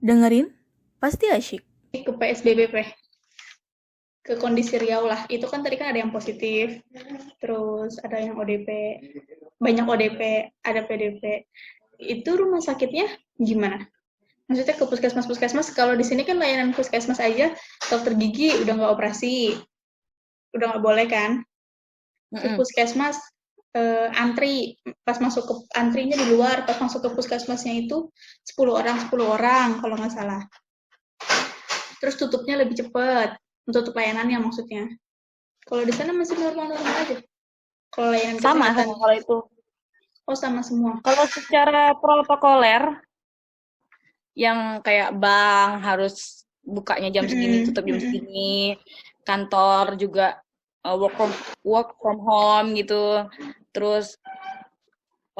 Dengerin, pasti asyik. Ke PSBB, ke kondisi Riau lah. Itu kan tadi kan ada yang positif, terus ada yang ODP, banyak ODP, ada PDP. Itu rumah sakitnya gimana? Maksudnya ke puskesmas-puskesmas, kalau di sini kan layanan puskesmas aja, dokter gigi udah nggak operasi, udah nggak boleh kan? Ke Mm-mm. puskesmas, antri, pas masuk ke antrinya di luar, pas masuk ke puskesmasnya itu 10 orang kalau nggak salah. Terus tutupnya lebih cepat, untuk pelayanannya maksudnya. Kalau di sana masih normal-normal aja. Kalau layanan Sama kesehatan. sama kalau itu. Oh, sama semua. Kalau secara protokoler, yang kayak bank harus bukanya jam segini, tutup jam segini, kantor juga work from home gitu, terus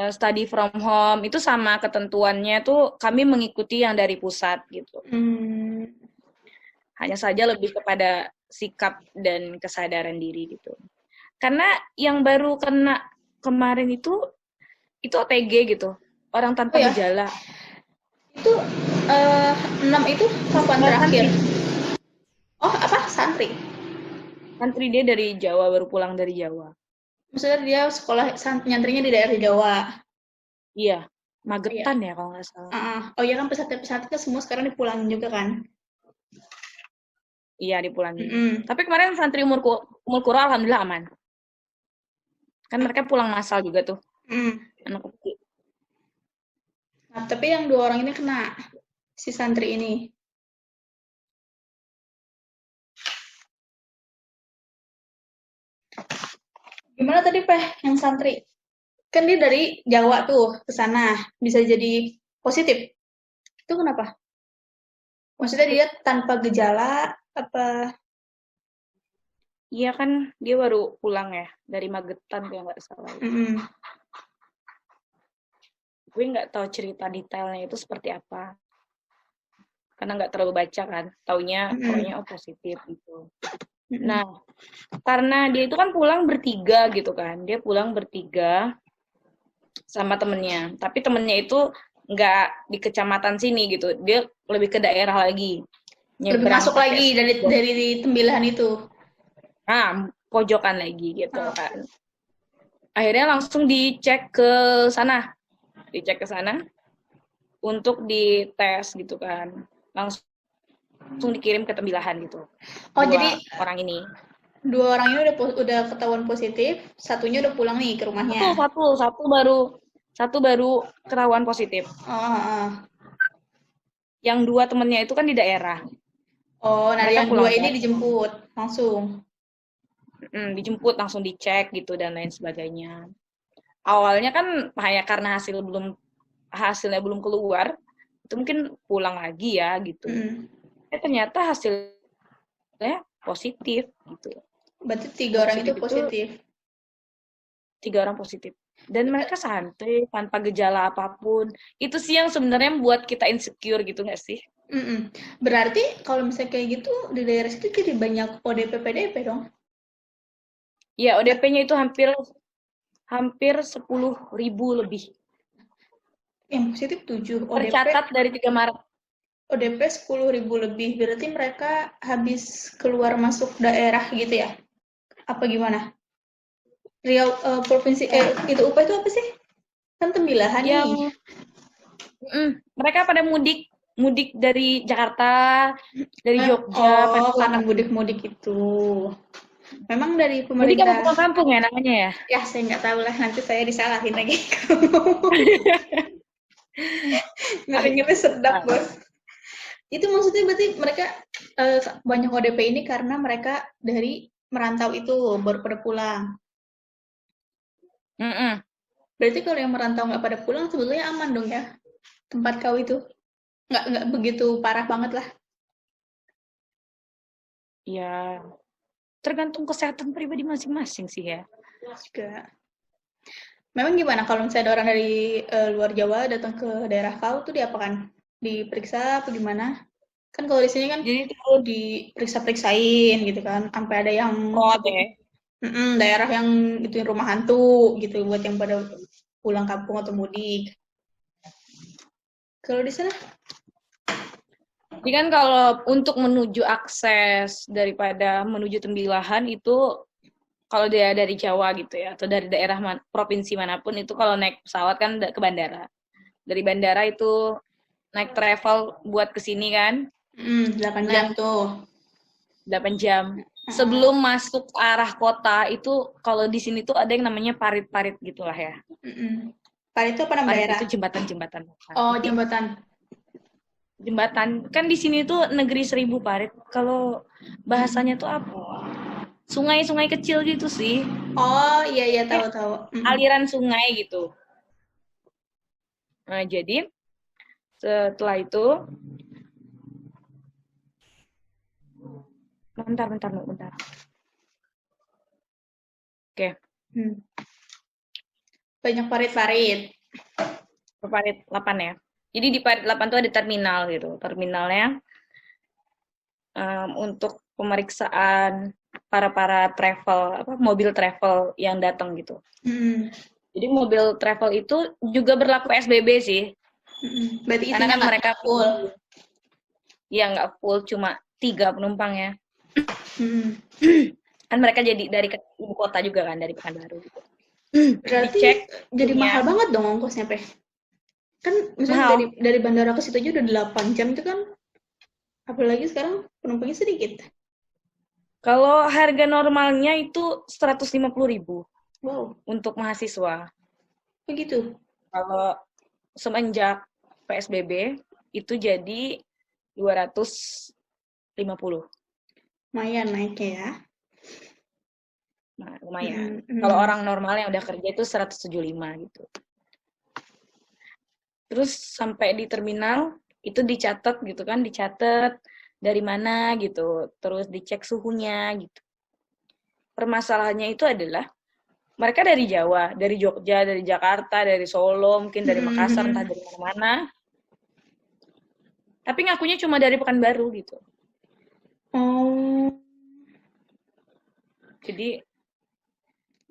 study from home itu sama ketentuannya tuh kami mengikuti yang dari pusat gitu. Hmm. Hanya saja lebih kepada sikap dan kesadaran diri gitu. Karena yang baru kena kemarin itu OTG gitu, orang Oh tanpa ya, gejala. itu 6 itu kapan terakhir? Santri, Oh, apa? Santri. santri dia dari Jawa, baru pulang dari Jawa. Maksudnya dia sekolah nyantrinya di daerah Jawa. Iya, Oh iya. Magetan ya kalau nggak salah. Oh iya kan pesantren-pesantren semua sekarang dipulangin juga kan? Iya, dipulangin. Mm-mm. Tapi kemarin santri umur kura alhamdulillah aman. Kan mereka pulang massal juga tuh, Mm. anak kecil. Nah, tapi yang 2 orang ini kena, si santri ini. Gimana tadi, yang santri? Kan dia dari Jawa tuh ke sana, bisa jadi positif. Itu kenapa? Maksudnya dia tanpa gejala apa? Iya kan dia baru pulang ya dari Magetan kalau nggak salah. Mm-mm. Gue nggak tahu cerita detailnya itu seperti apa. Karena nggak terlalu baca kan. Taunya pokoknya Mm-mm. oh positif gitu. Mm-mm. Nah, karena dia itu kan pulang bertiga gitu kan. Dia pulang bertiga sama temennya. Tapi temennya itu nggak di kecamatan sini gitu. Dia lebih ke daerah lagi. Lebih Nyebrang masuk pakai lagi dari Tembilahan itu. pojokan lagi gitu Ah. kan. Akhirnya langsung dicek ke sana untuk dites gitu kan. Langsung dikirim ke Tembilahan gitu. Oh, Dua jadi orang ini. 2 orang ini udah ketahuan positif, satunya udah pulang nih ke Satu, rumahnya. satu, satu baru ketahuan positif. Oh, oh, oh. Yang dua temennya itu kan di daerah. Oh, nah Mereka yang dua pulang ini bareng. dijemput langsung. Dijemput langsung dicek gitu dan lain sebagainya. Awalnya kan karena hasilnya belum keluar, itu mungkin pulang lagi ya gitu. Mm. Ternyata hasilnya positif gitu. Berarti 3 orang itu Positif itu positif. 3 orang positif. Dan mereka santai tanpa gejala apapun. Itu sih yang sebenarnya membuat kita insecure gitu nggak sih? Mm-mm. Berarti kalau misalnya kayak gitu di daerah situ jadi banyak ODP PDP dong? Ya Nggak? ODP-nya itu hampir hampir 10.000 lebih. Yang positif 7, Tercatat dari 3 Maret. ODP 10.000 lebih. Berarti mereka habis keluar masuk daerah gitu ya? Apa gimana? Riau, provinsi, itu UP itu apa sih? Kan Tembilahan nih. Yang mereka pada mudik, mudik dari Jakarta, dari Jogja, pada Oh, pulang karena kampung. mudik-mudik itu. Memang dari Mudik apa pemerintah, pulang kampung ya namanya ya? ya saya nggak tahu lah, nanti saya disalahin lagi. Ngeri-ngeri sedap, Ah, bos. Itu maksudnya berarti mereka banyak ODP ini karena mereka dari merantau itu baru pada pulang. mm-mm. Berarti kalau yang merantau nggak pada pulang sebetulnya aman dong ya tempat kau itu, nggak begitu parah banget lah. Ya, tergantung kesehatan pribadi masing-masing sih ya. Juga. Memang gimana kalau misalnya ada orang dari luar Jawa datang ke daerah kau tuh diapakan? Diperiksa apa gimana? Kan kalau di sini kan Jadi itu diperiksa-periksain gitu kan, sampai ada yang kode ya. daerah yang itu rumah hantu gitu buat yang pada pulang kampung atau mudik. Kalau di sana? Jadi kan kalau untuk menuju akses daripada menuju Tembilahan itu kalau dia dari Jawa gitu ya atau dari daerah provinsi manapun itu kalau naik pesawat kan ke bandara. Dari bandara itu naik travel buat ke sini kan 8 udah jam tuh. 8 jam. Sebelum masuk arah kota itu kalau di sini tuh ada yang namanya parit-parit gitulah ya. Parit itu apa nama Parit daerah? itu jembatan-jembatan. Oh, Jadi jembatan. jembatan kan di sini tuh negeri 1000 parit. Kalau bahasanya tuh apa? Sungai-sungai kecil gitu sih. Oh, iya iya tahu tahu. Aliran sungai gitu. Nah, jadi setelah itu bentar. Oke. Banyak parit-parit. Parit 8 ya. Jadi di parit 8 tuh ada terminal gitu. Terminalnya untuk pemeriksaan para travel mobil travel yang datang gitu. Jadi mobil travel itu juga berlaku PSBB sih. Berarti karena kan mereka full. Ya nggak full, cuma 3 penumpang ya. Kan mereka jadi dari ibu kota juga kan, dari Pekanbaru gitu. Berarti dicek jadi mahal banget dong ongkosnya, Pe. Kan misalnya dari bandara ke situ aja udah 8 jam itu kan. Apalagi sekarang penumpangnya sedikit. Kalau harga normalnya itu 150.000. Wow. Untuk mahasiswa. Begitu. Kalau semenjak PSBB itu jadi 250. Lumayan naiknya ya. Nah, lumayan. Kalau orang normal yang udah kerja itu 175 gitu. Terus sampai di terminal itu dicatat gitu kan, dicatat dari mana gitu, terus dicek suhunya gitu. Permasalahannya itu adalah mereka dari Jawa, dari Jogja, dari Jakarta, dari Solo, mungkin dari Makassar, entah dari mana-mana. Tapi ngakunya cuma dari Pekanbaru gitu. Oh.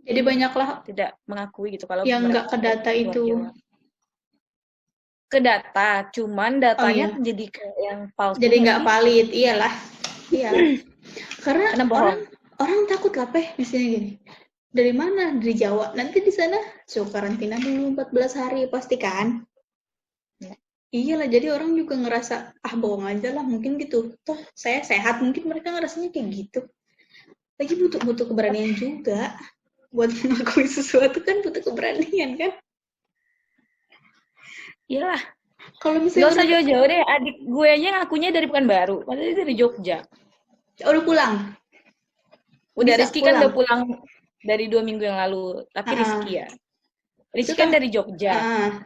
Jadi banyaklah tidak mengakui gitu kalau yang nggak ke data itu. Jawa. Ke data, cuman datanya jadi kayak yang palsu. Jadi nggak valid, iyalah. Iya. Karena orang takut lah, Peh, misalnya gini. Dari mana? Dari Jawa. Nanti di sana suruh karantina dulu 14 hari pasti kan? Ya. Iyalah, jadi orang juga ngerasa bohong aja lah, mungkin gitu. Toh saya sehat, mungkin mereka ngerasanya kayak gitu. Lagi butuh keberanian juga. Buat mengakui sesuatu kan butuh keberanian kan? Iyalah. Kalau misalnya nggak usah jauh-jauh deh, adik gue aja ngakunya dari Pekanbaru, padahal dia dari Jogja. Udah pulang? Udah, Rizky kan udah pulang dari 2 minggu yang lalu, tapi Rizky ya. Rizky kan dari Jogja.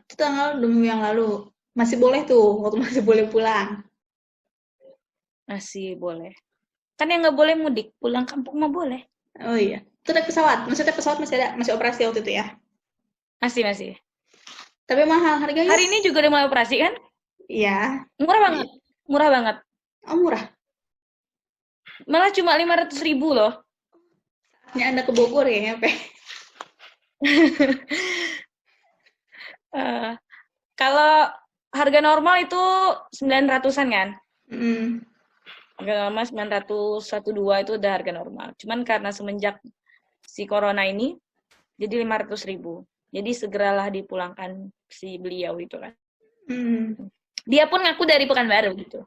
Itu tanggal 2 minggu yang lalu. Masih boleh tuh, waktu masih boleh pulang. Masih boleh. Kan yang nggak boleh mudik, pulang kampung mah boleh. Oh iya. Itu naik pesawat, maksudnya pesawat masih operasi waktu itu ya? Masih. Tapi mahal harganya? Hari ini juga udah mulai operasi kan? Iya. Murah banget. Oh, murah? Malah cuma 500.000 loh. Ini Anda ke Bogor ya, Pe? Kalau harga normal itu 900-an kan? Harga normal 900, 12 itu udah harga normal. Cuman karena semenjak si corona ini, jadi 500.000. Jadi segeralah dipulangkan si beliau itu kan. Dia pun ngaku dari Pekanbaru gitu.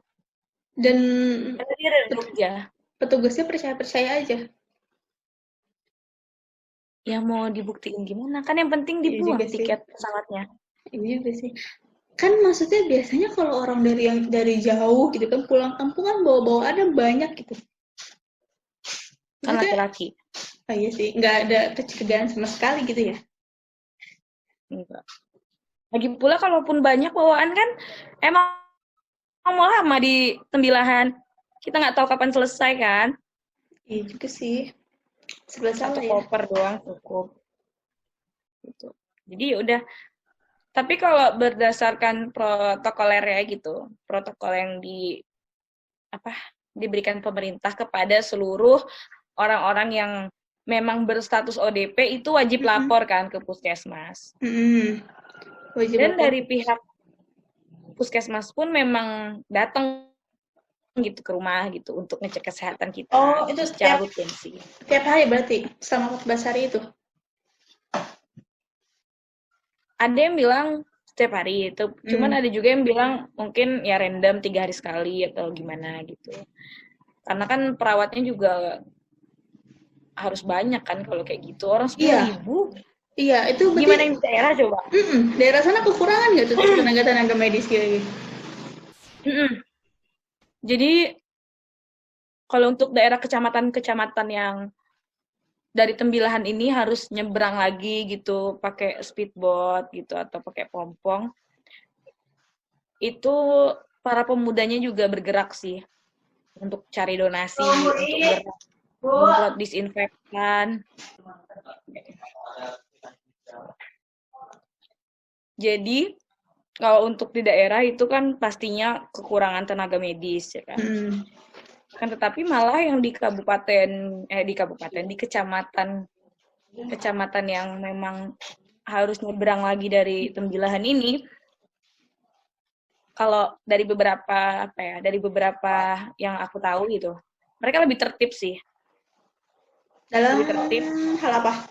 Dan dia dari Jogja. Petugasnya percaya aja. Ya mau dibuktiin gimana? Kan yang penting dibuang tiket pesawatnya. Iya juga sih. Kan maksudnya biasanya kalau orang dari jauh gitu kan pulang kampung kan bawa-bawa ada banyak gitu. Kan laki-laki. Oh iya sih, nggak ada pencegahan sama sekali gitu ya? Enggak. Lagi pula kalaupun banyak bawaan kan emang mau lama di Tembilahan. Kita nggak tahu kapan selesai kan? Iya juga sih. Satu koper doang cukup. Gitu. Jadi udah. Tapi kalau berdasarkan protokolernya gitu, protokol yang diberikan pemerintah kepada seluruh orang-orang yang memang berstatus ODP itu wajib lapor kan ke puskesmas. Wajib Dan lapor. Dari pihak puskesmas pun memang datang gitu ke rumah gitu untuk ngecek kesehatan kita Oh, itu secara rutin sih. tiap hari berarti selama 14 hari itu? Ada yang bilang setiap hari itu, cuman ada juga yang bilang mungkin ya random 3 hari sekali atau gimana gitu. Karena kan perawatnya juga harus banyak kan kalau kayak gitu, orang 10.000. Iya, itu berarti Gimana yang di daerah coba? daerah sana kekurangan nggak tuh tenaga-tenaga medis gitu? Jadi kalau untuk daerah kecamatan-kecamatan yang dari Tembilahan ini harus nyebrang lagi gitu pakai speedboat gitu atau pakai pompong, itu para pemudanya juga bergerak sih untuk cari donasi, untuk menyemprot disinfektan. Jadi kalau untuk di daerah itu kan pastinya kekurangan tenaga medis ya kan. Kan tetapi malah yang di kecamatan yang memang harus nyebrang lagi dari Tembilahan ini, kalau dari beberapa yang aku tahu gitu, mereka lebih tertib sih. Dalam lebih tertib. Hal apa?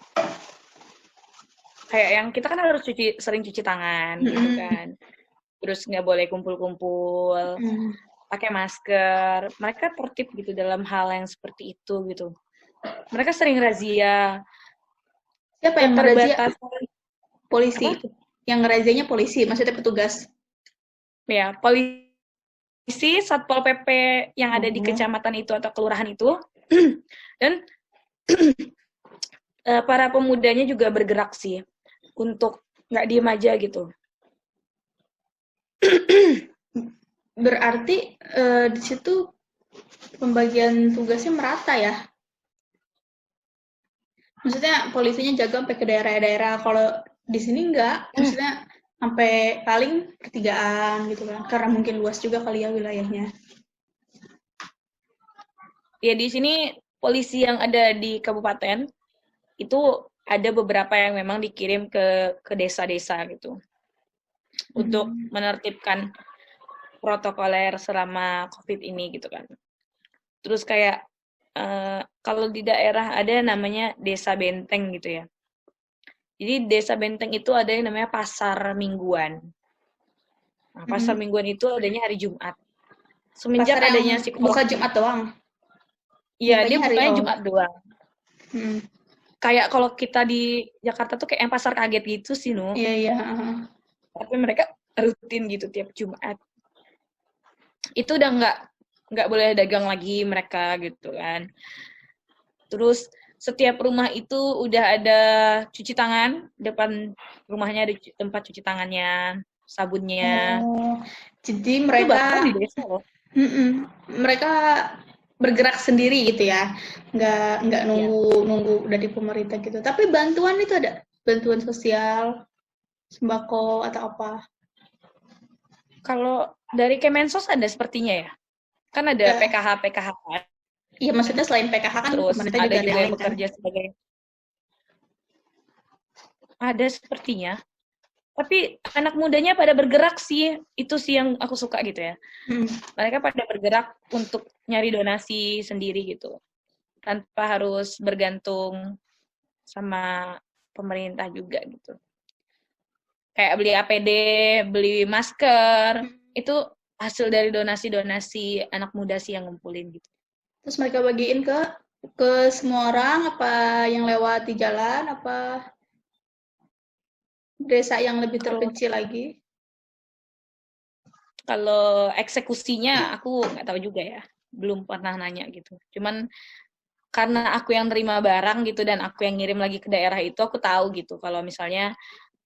Kayak yang kita kan harus sering cuci tangan gitu kan. Terus nggak boleh kumpul-kumpul, pakai masker. Mereka tertib gitu dalam hal yang seperti itu gitu. Mereka sering razia. Siapa yang merazia? Polisi. Apa? Yang ngerazianya polisi, maksudnya petugas. Ya, polisi, Satpol PP yang ada di kecamatan itu atau kelurahan itu. Dan para pemudanya juga bergerak sih untuk nggak diem aja gitu. Berarti di situ pembagian tugasnya merata ya? Maksudnya polisinya jaga sampai ke daerah-daerah. Kalau di sini enggak, maksudnya sampai paling pertigaan gitu kan. Karena mungkin luas juga kali ya wilayahnya. Ya di sini polisi yang ada di kabupaten itu ada beberapa yang memang dikirim ke desa-desa gitu untuk menertibkan protokoler selama COVID ini gitu kan. Terus kayak kalau di daerah ada namanya desa benteng gitu ya. Jadi desa benteng itu ada yang namanya pasar mingguan. Nah, pasar mingguan itu adanya hari Jumat. Semenjak pasar adanya yang buka Jumat doang. Iya, dia bukanya Jumat doang. Kayak kalau kita di Jakarta tuh kayak yang pasar kaget gitu sih, Nu. Iya. Tapi mereka rutin gitu tiap Jumat. Itu udah nggak boleh dagang lagi mereka gitu kan. Terus setiap rumah itu udah ada cuci tangan, depan rumahnya ada tempat cuci tangannya, sabunnya. Jadi mereka di desa loh. Mereka bergerak sendiri gitu ya, nggak nunggu dari pemerintah gitu. Tapi bantuan itu ada, bantuan sosial, sembako atau apa? Kalau dari Kemensos ada sepertinya ya, kan ada PKH kan. Iya, maksudnya selain PKH kan terus pemerintah ada juga yang kan? bekerja sebagai ada sepertinya. Tapi anak mudanya pada bergerak sih, itu sih yang aku suka gitu ya. Mereka pada bergerak untuk nyari donasi sendiri gitu, tanpa harus bergantung sama pemerintah juga gitu. Kayak beli APD, beli masker, itu hasil dari donasi-donasi anak muda sih yang ngumpulin gitu. Terus mereka bagiin ke semua orang, apa yang lewat di jalan, apa desa yang lebih terpencil lagi? Kalau eksekusinya aku nggak tahu juga ya, belum pernah nanya gitu. Cuman karena aku yang nerima barang gitu dan aku yang ngirim lagi ke daerah itu, aku tahu gitu kalau misalnya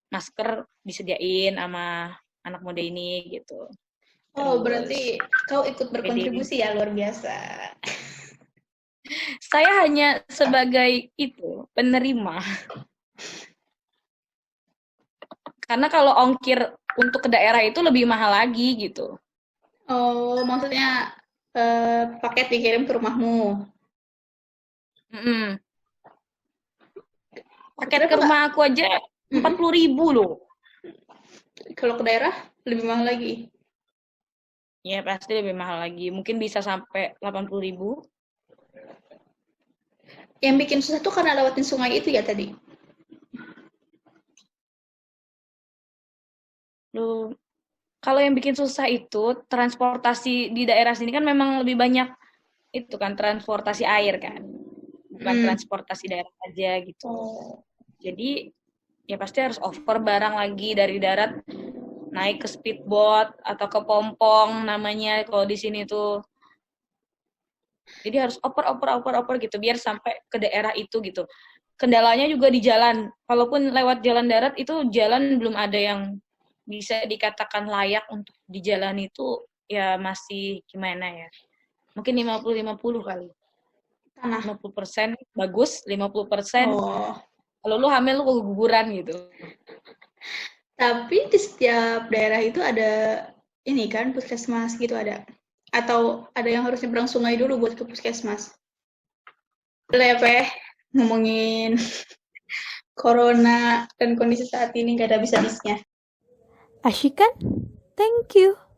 masker disediain sama anak muda ini gitu. Oh, berarti kau ikut berkontribusi ya, luar biasa. Saya hanya sebagai penerima. Karena kalau ongkir untuk ke daerah itu lebih mahal lagi gitu. Oh, maksudnya paket dikirim ke rumahmu? Paket ke rumah aku aja 40.000 loh. Kalau ke daerah lebih mahal lagi? Ya pasti lebih mahal lagi. Mungkin bisa sampai 80.000. Yang bikin susah tuh karena lewatin sungai itu ya tadi. Lu kalau yang bikin susah itu transportasi di daerah sini kan memang lebih banyak itu kan transportasi air kan. Bukan transportasi darat aja gitu. Oh. Jadi ya pasti harus over barang lagi dari darat naik ke speedboat atau ke pompong namanya kalau di sini tuh. Jadi harus oper gitu biar sampai ke daerah itu gitu. Kendalanya juga di jalan. Kalaupun lewat jalan darat itu jalan belum ada yang bisa dikatakan layak untuk di jalan itu ya masih gimana ya. Mungkin 50-50 kali. Tanah. 50% bagus, 50% Oh. kalau lu hamil lu keguguran gitu. Tapi di setiap daerah itu ada ini kan puskesmas gitu ada. Atau ada yang harus nyebrang sungai dulu buat ke puskesmas. Boleh ya, Peh? Ngomongin corona dan kondisi saat ini nggak ada habis-habisnya. Asyik kan? Thank you.